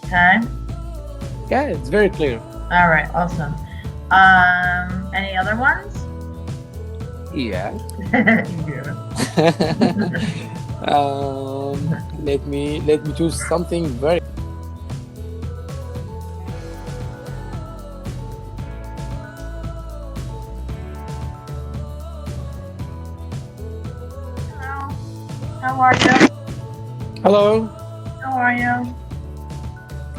Okay. Yeah, it's very clear. All right. Awesome. Any other ones? Yeah. Yeah. Let me choose something very. Hello. How are you? Hello, How are you?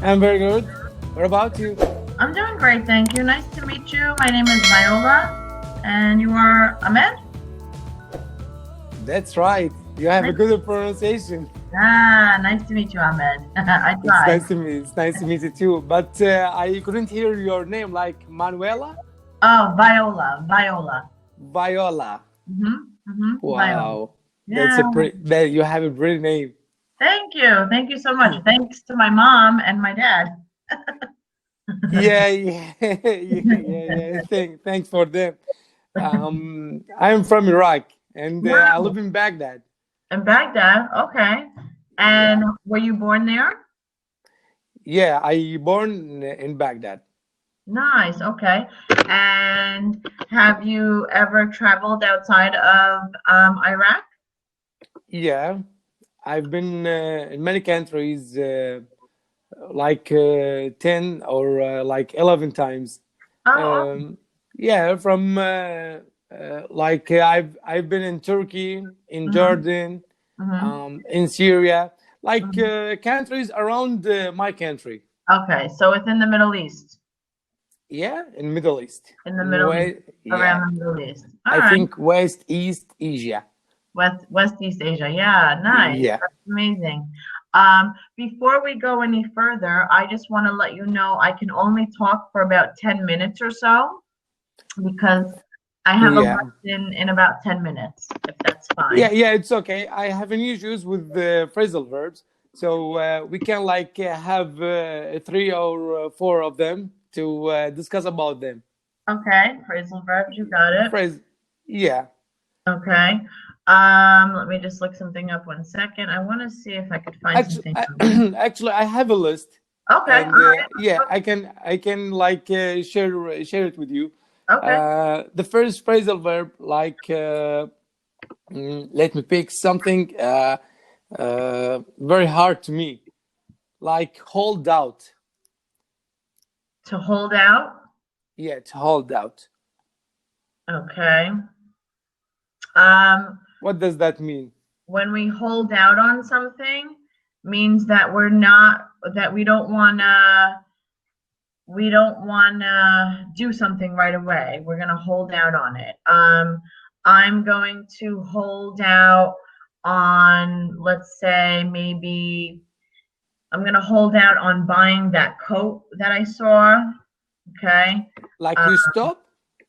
I'm very good. What about you? I'm doing great, thank you. Nice to meet you. My name is Viola, and you are Ahmed? That's right. You have a Nice. good pronunciation. Nice to meet you, Ahmed. I It's tried. nice to meet. It's nice to meet you too. But I couldn't hear your name, like Manuela, Oh, Viola. Viola. Viola. Viola. Wow, that's Yeah. a pretty. That you have a pretty name. Thank you. Thank you so much. Thanks to my mom and my dad. Yeah, yeah, yeah. Thanks for them. I'm from Iraq, and I Wow. live in Baghdad. In Baghdad. Okay. Yeah, And were you born there? yeah. I born in Baghdad. Nice. Okay. And have you ever traveled outside of Iraq? Yeah, I've been in many countries, like 10 or like 11 times. Oh, Um, yeah, from like I've been in Turkey, in mm-hmm, Jordan, mm-hmm, in Syria, like hmm. countries around my country. Okay. So it's in the Middle East. Yeah, in Middle East, In the in Middle East. West. Around Yeah, the Middle East. All I right. think West East Asia. West East Asia. Yeah, nice. Yeah. That's amazing. Before we go any further, I just want to let you know I can only talk for about 10 minutes or so because I have a Yeah. lesson in about 10 minutes, if that's Yeah, fine. yeah, it's okay. I have any issues with the phrasal verbs, so we can like have three or four of them to discuss about them. Okay, phrasal verbs, you got it. Phrase, yeah. Okay. Let me just look something up 1 second. I want to see if I could find Actually, something. actually, I have a list, Okay, all and right. yeah, I can like share it with you. Okay. The first phrasal verb, like let me pick something very hard to me, like hold out. To hold out. Yeah, to hold out. Okay. Um, What does that mean? when we hold out on something means that we're not that we don't want to do something right away. We're going to hold out on it. I'm going to hold out on, let's say, maybe I'm going to hold out on buying that coat that I saw. Okay. Like uh,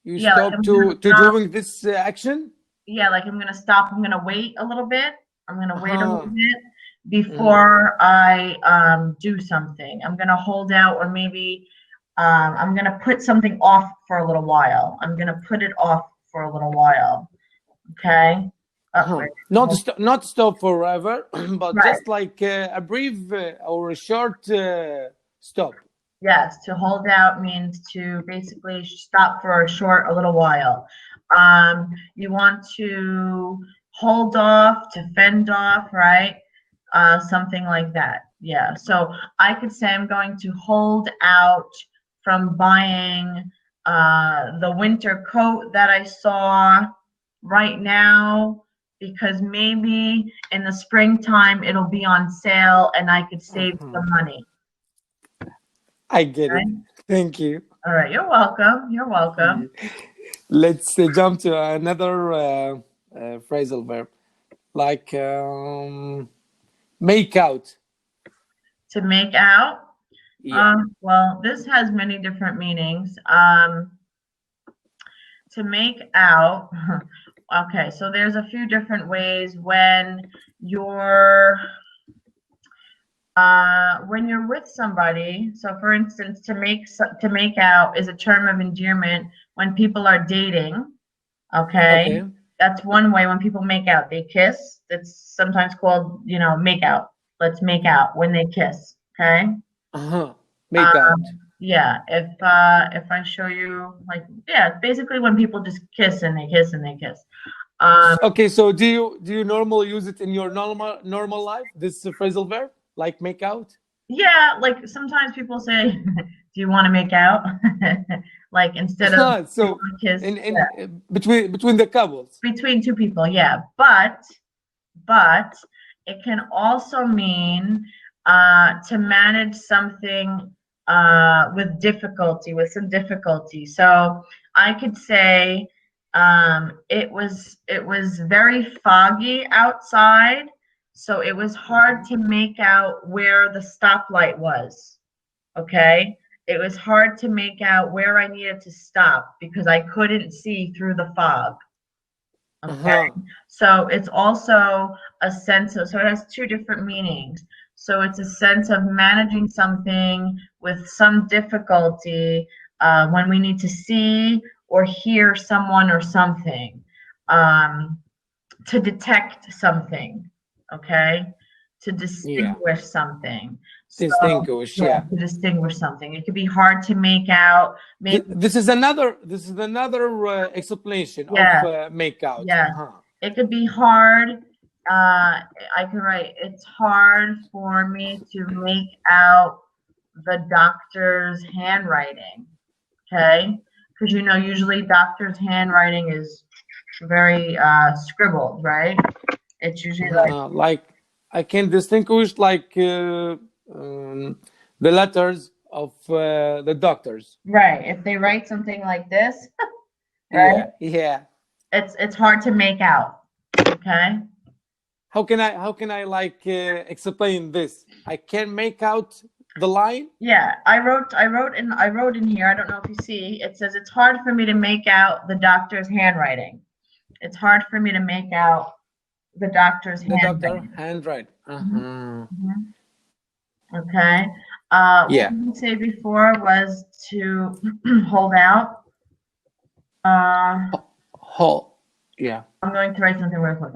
you yeah, like stop I'm going to to stop. doing this action. Yeah, like I'm gonna stop. I'm gonna wait a little bit. I'm gonna wait a little Huh. bit Mhm. before I do something. I'm gonna hold out, or maybe I'm gonna put something off for a little while. I'm gonna put it off for a little while. Okay. Oh, Huh. wait. Not stop forever, but Right. just like a brief or a short stop. Yes. To hold out means to basically stop for a little while. You want to hold off, to fend off, right? Something like that. Yeah. So I could say I'm going to hold out from buying the winter coat that I saw right now because maybe in the springtime it'll be on sale and I could save Uh-huh. some money. I get it. Okay? Thank you. All right. You're welcome. You're Yeah. welcome. Let's jump to another phrasal verb, like make out. To make out. Yeah. Well, this has many different meanings. To make out. Okay, so there's a few different ways when you're with somebody. So, for instance, to make out is a term of endearment when people are dating. Okay, Okay. that's one way when people make out. They kiss. That's sometimes called, make out. Let's make out when they kiss. Okay. Make out. Yeah, if I show you, like, yeah, basically when people just kiss and they kiss and they kiss. Okay, so do you normally use it in your normal life? This phrasal verb, like make out? Yeah, like sometimes people say, "Do you want to make out?" Like instead of "Do you So want to kiss?" in Yeah, between the couples. between two people, yeah. But it can also mean to manage something with difficulty, with some difficulty. So I could say it was very foggy outside, so it was hard to make out where the stoplight was. Okay. It was hard to make out where I needed to stop because I couldn't see through the fog. Okay. So it's also a sense of, so it has two different meanings. So it's a sense of managing something with some difficulty when we need to see or hear someone or something, to detect something, okay? To distinguish something. So, Distinguish, yeah. to distinguish something. It could be hard to make out. Maybe, this is another explanation of make out. yeah. It could be hard. I could write, it's hard for me to make out the doctor's handwriting. Okay? Because you know, usually doctor's handwriting is very scribbled, right? It's usually like I can distinguish like the letters of the doctors. Right. If they write something like this, right? Yeah. It's hard to make out. Okay. How can I like explain this? I can make out the line. Yeah, I wrote in here. I don't know if you see. It says it's hard for me to make out the doctor's handwriting. It's hard for me to make out the doctor's handwriting. Okay. What did we say before was to hold out. Yeah. I'm going to write something real quick.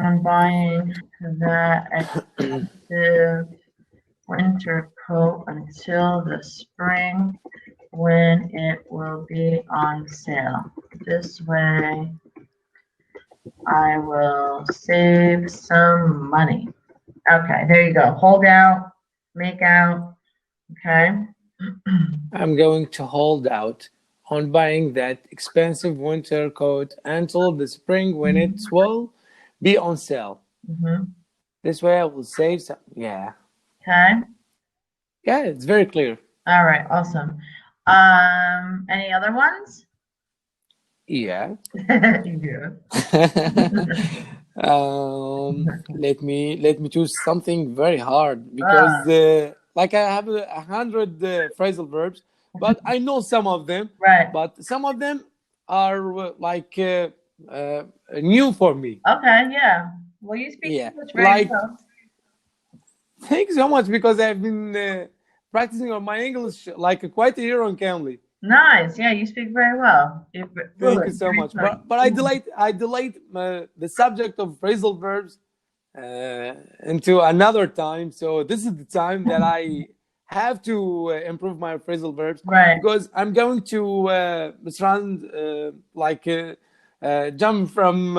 I'm buying the expensive winter coat until the spring when it will be on sale. This way I will save some money. Okay, there you go. Hold out, make out. Okay. I'm going to hold out on buying that expensive winter coat until the spring when it will be on sale. This way I will save some. Yeah. Okay. Yeah, it's very clear. All right, awesome. Any other ones? Yeah. Yeah. Let me choose something very hard because like I have 100 phrasal verbs, but I know some of them. Right. But some of them are like new for me. Okay. Yeah. Well, you speak English very well. Thanks so much because I've been practicing on my English like quite a year on Cambly. Nice. Yeah, you speak very well. Thank you so much. But I delayed the subject of phrasal verbs into another time. So this is the time that I have to improve my phrasal verbs, right? Because I'm going to jump from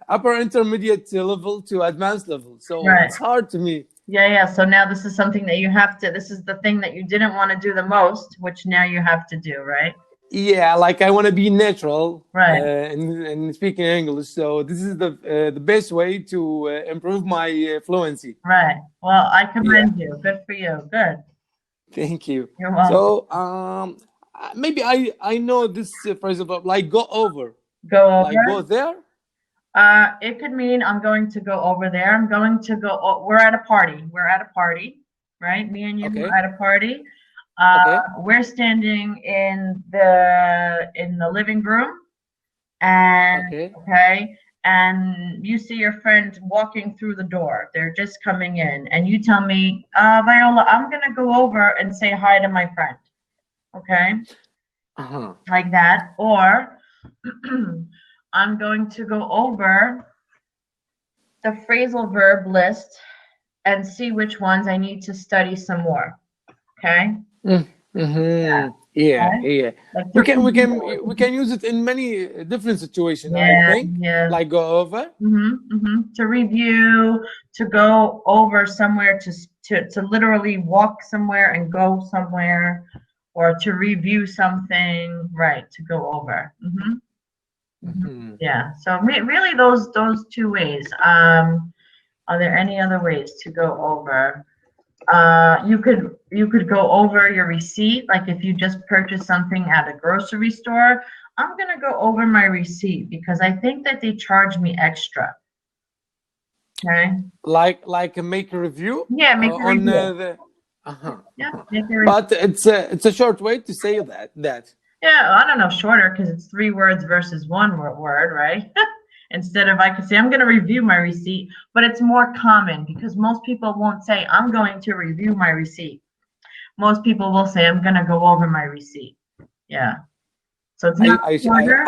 upper intermediate level to advanced level. So it's hard to me. Yeah. So now this is something that you have to, this is the thing that you didn't want to do the most, which now you have to do, right? Yeah, like I want to be natural, right? And speaking English. So this is the best way to improve my fluency. Right. Well, I commend you. Good for you. Good. Thank you. You're welcome. So maybe I know this phrase about like go over. Go over. Like go there. It could mean I'm going to go over there. I'm going to go. We're at a party. We're at a party, right? Me and you are at a party. We're standing in the living room, and and you see your friend walking through the door. They're just coming in, and you tell me, Viola, I'm gonna go over and say hi to my friend. Okay. Like that, or I'm going to go over the phrasal verb list and see which ones I need to study some more. Okay. Yeah. Like we can use it in many different situations. I think. Like go over. To review, to go over somewhere, to literally walk somewhere and go somewhere, or to review something. Right. To go over. Yeah. So really, those two ways. Are there any other ways to go over? You could go over your receipt. Like if you just purchased something at a grocery store, I'm gonna go over my receipt because I think that they charge me extra. Okay. Like make a review. Yeah, make a review. Make a review. But it's a short way to say that. Yeah, I don't know, shorter because it's 3 words versus 1 word, right? Instead of, I could say, I'm going to review my receipt, but it's more common because most people won't say, I'm going to review my receipt. Most people will say, I'm going to go over my receipt. Yeah. So it's not shorter.